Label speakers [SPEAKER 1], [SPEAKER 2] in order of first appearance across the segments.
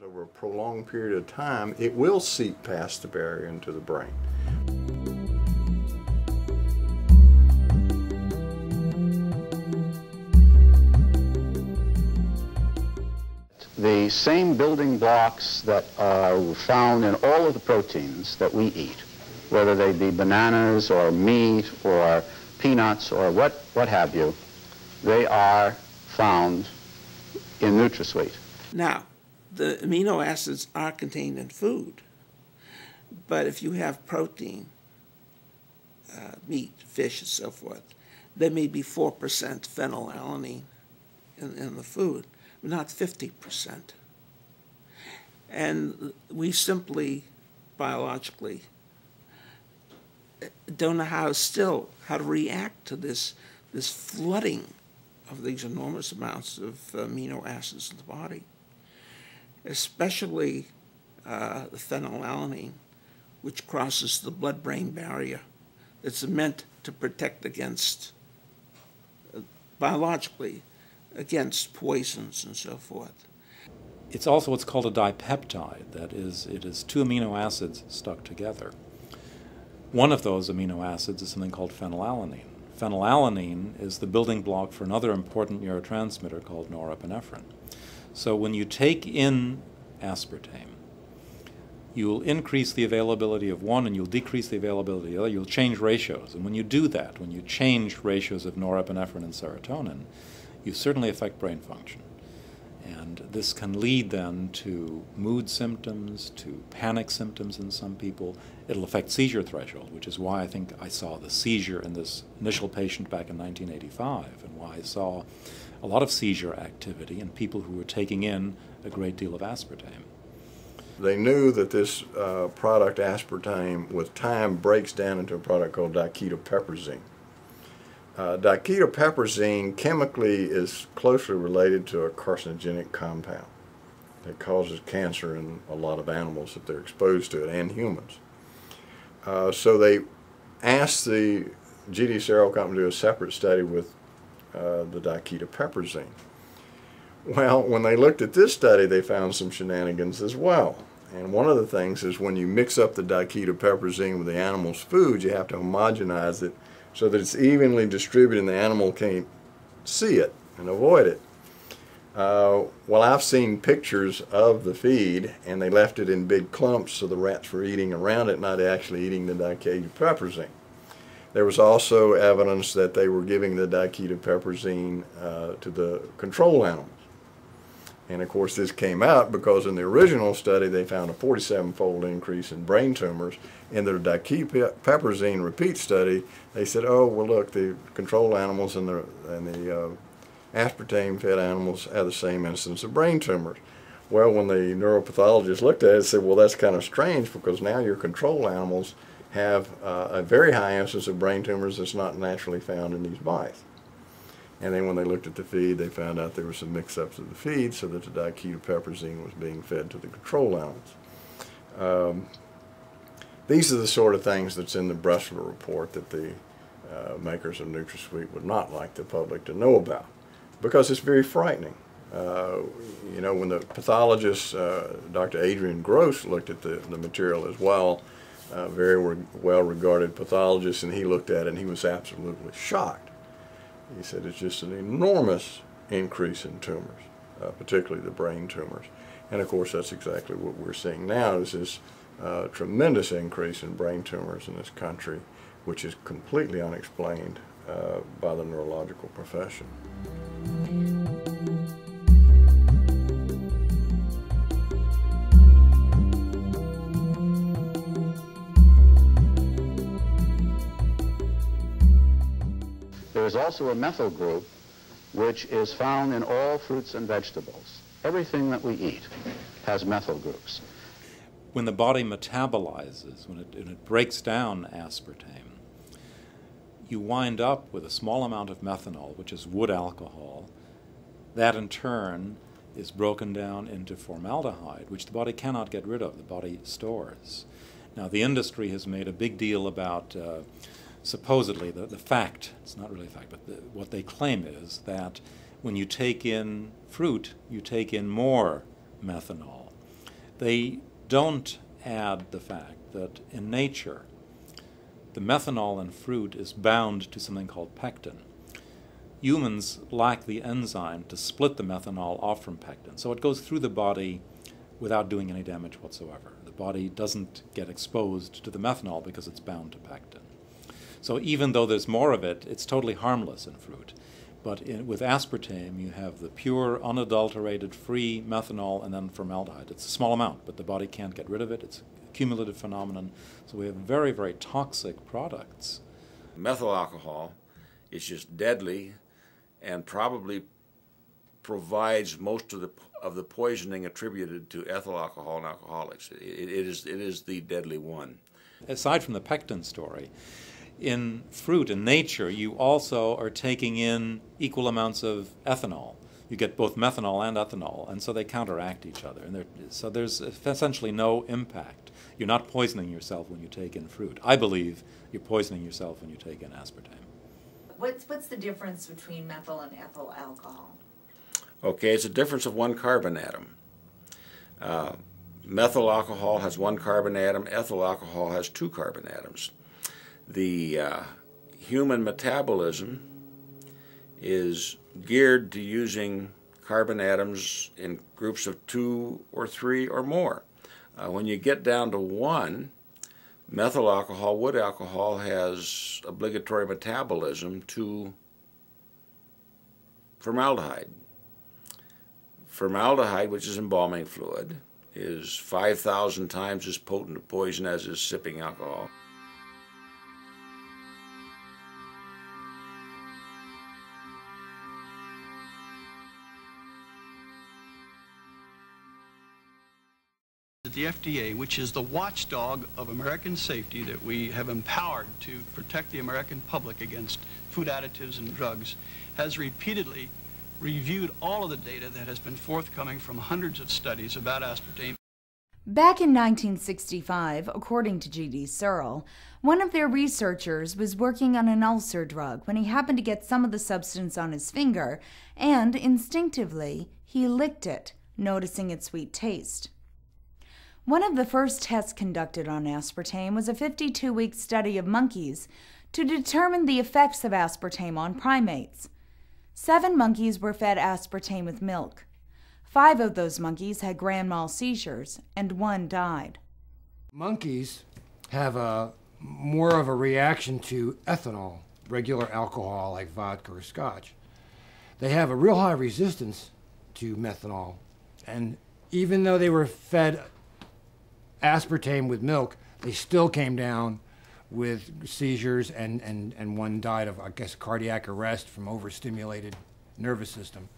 [SPEAKER 1] Over a prolonged period of time, it will seep past the barrier into the brain.
[SPEAKER 2] The same building blocks that are found in all of the proteins that we eat, whether they be bananas or meat or peanuts or what have you, they are found in NutraSweet.
[SPEAKER 3] Now, the amino acids are contained in food, but if you have protein, meat, fish, and so forth, there may be 4% phenylalanine in the food, but not 50%. And we simply, biologically, don't know how to react to this flooding of these enormous amounts of amino acids in the body, especially the phenylalanine, which crosses the blood-brain barrier. It's meant to protect against, biologically, against poisons and so forth.
[SPEAKER 4] It's also what's called a dipeptide. That is, it is two amino acids stuck together. One of those amino acids is something called phenylalanine. Phenylalanine is the building block for another important neurotransmitter called norepinephrine. So when you take in aspartame, you'll increase the availability of one and you'll decrease the availability of the other. You'll change ratios. And when you do that, when you change ratios of norepinephrine and serotonin, you certainly affect brain function. And this can lead then to mood symptoms, to panic symptoms in some people. It'll affect seizure threshold, which is why I think I saw the seizure in this initial patient back in 1985, and why I saw a lot of seizure activity in people who were taking in a great deal of aspartame.
[SPEAKER 1] They knew that this product, aspartame, with time breaks down into a product called diketopiperazine. Diketopiperazine chemically is closely related to a carcinogenic compound that causes cancer in a lot of animals if they're exposed to it, and humans. So they asked the GD Cereal Company to do a separate study with the diketopiperazine. Well, when they looked at this study, they found some shenanigans as well. And one of the things is when you mix up the diketopiperazine with the animal's food, you have to homogenize it so that it's evenly distributed and the animal can't see it and avoid it. Well, I've seen pictures of the feed, and they left it in big clumps so the rats were eating around it, not actually eating the diketopiperazine. There was also evidence that they were giving the diketopiperazine to the control animals. And of course this came out because in the original study they found a 47-fold increase in brain tumors. In their diketopiperazine repeat study, they said, oh, well look, the control animals and the aspartame-fed animals have the same incidence of brain tumors. Well, when the neuropathologist looked at it, they said, well, that's kind of strange because now your control animals have a very high incidence of brain tumors that's not naturally found in these mice. And then when they looked at the feed, they found out there were some mix-ups of the feed so that the diketopiperazine was being fed to the control animals. These are the sort of things that's in the Bressler report that the makers of NutraSweet would not like the public to know about, because it's very frightening. You know, when the pathologist, Dr. Adrian Gross, looked at the material as well, very well-regarded pathologist, and he looked at it and he was absolutely shocked. He said it's just an enormous increase in tumors, particularly the brain tumors. And of course that's exactly what we're seeing now, is this tremendous increase in brain tumors in this country, which is completely unexplained by the neurological profession.
[SPEAKER 2] There is also a methyl group which is found in all fruits and vegetables. Everything that we eat has methyl groups.
[SPEAKER 4] When the body metabolizes, when it breaks down aspartame, you wind up with a small amount of methanol, which is wood alcohol. That in turn is broken down into formaldehyde, which the body cannot get rid of, the body stores. Now the industry has made a big deal about supposedly the fact, it's not really a fact, but what they claim is that when you take in fruit, you take in more methanol. They don't add the fact that in nature, the methanol in fruit is bound to something called pectin. Humans lack the enzyme to split the methanol off from pectin, so it goes through the body without doing any damage whatsoever. The body doesn't get exposed to the methanol because it's bound to pectin. So even though there's more of it, it's totally harmless in fruit. But with aspartame, you have the pure, unadulterated, free methanol and then formaldehyde. It's a small amount, but the body can't get rid of it. It's a cumulative phenomenon. So we have very, very toxic products.
[SPEAKER 5] Methyl alcohol is just deadly and probably provides most of the poisoning attributed to ethyl alcohol and alcoholics. It is the deadly one.
[SPEAKER 4] Aside from the pectin story, in fruit, in nature, you also are taking in equal amounts of ethanol. You get both methanol and ethanol, and so they counteract each other. And so there's essentially no impact. You're not poisoning yourself when you take in fruit. I believe you're poisoning yourself when you take in aspartame.
[SPEAKER 6] What's the difference between methyl and ethyl alcohol?
[SPEAKER 5] Okay, it's a difference of one carbon atom. Methyl alcohol has one carbon atom, ethyl alcohol has two carbon atoms. The human metabolism is geared to using carbon atoms in groups of 2 or 3 or more. When you get down to 1, methyl alcohol, wood alcohol, has obligatory metabolism to formaldehyde. Formaldehyde, which is embalming fluid, is 5,000 times as potent a poison as is sipping alcohol.
[SPEAKER 7] The FDA, which is the watchdog of American safety that we have empowered to protect the American public against food additives and drugs, has repeatedly reviewed all of the data that has been forthcoming from hundreds of studies about aspartame.
[SPEAKER 8] Back in 1965, according to G.D. Searle, one of their researchers was working on an ulcer drug when he happened to get some of the substance on his finger, and instinctively, he licked it, noticing its sweet taste. One of the first tests conducted on aspartame was a 52-week study of monkeys to determine the effects of aspartame on primates. 7 monkeys were fed aspartame with milk. 5 of those monkeys had grand mal seizures, and 1 died.
[SPEAKER 9] Monkeys have more of a reaction to ethanol, regular alcohol like vodka or scotch. They have a real high resistance to methanol, and even though they were fed aspartame with milk, they still came down with seizures, and 1 died of, I guess, cardiac arrest from overstimulated nervous system.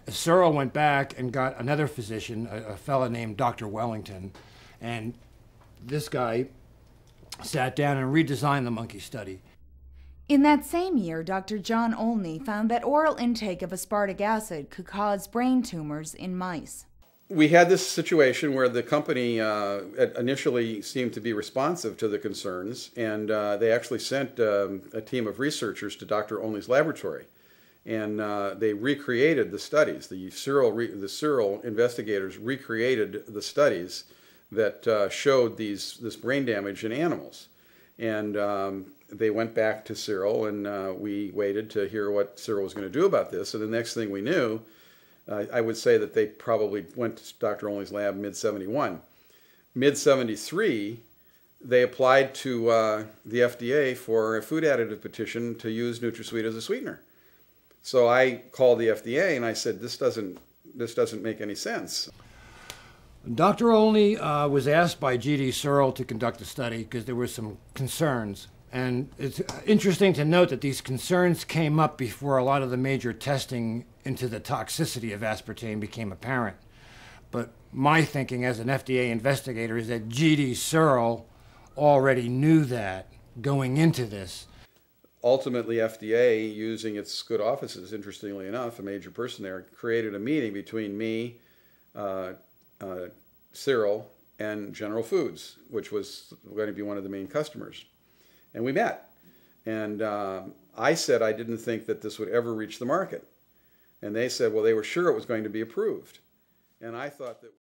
[SPEAKER 9] Searle went back and got another physician, a fellow named Dr. Wellington, and this guy sat down and redesigned the monkey study.
[SPEAKER 8] In that same year, Dr. John Olney found that oral intake of aspartic acid could cause brain tumors in mice.
[SPEAKER 10] We had this situation where the company initially seemed to be responsive to the concerns, and they actually sent a team of researchers to Dr. Olney's laboratory, and they recreated the studies. The Searle investigators recreated the studies that showed this brain damage in animals, and they went back to Searle, and we waited to hear what Searle was going to do about this. And the next thing we knew, I would say that they probably went to Dr. Olney's lab mid-71. Mid-73, they applied to the FDA for a food additive petition to use NutraSweet as a sweetener. So I called the FDA and I said, this doesn't make any sense.
[SPEAKER 9] Dr. Olney was asked by G.D. Searle to conduct a study because there were some concerns. And it's interesting to note that these concerns came up before a lot of the major testing into the toxicity of aspartame became apparent. But my thinking as an FDA investigator is that G.D. Searle already knew that going into this.
[SPEAKER 10] Ultimately, FDA, using its good offices, interestingly enough, a major person there, created a meeting between me, Searle, and General Foods, which was going to be one of the main customers. And we met. And I said I didn't think that this would ever reach the market. And they said, well, they were sure it was going to be approved. And I thought that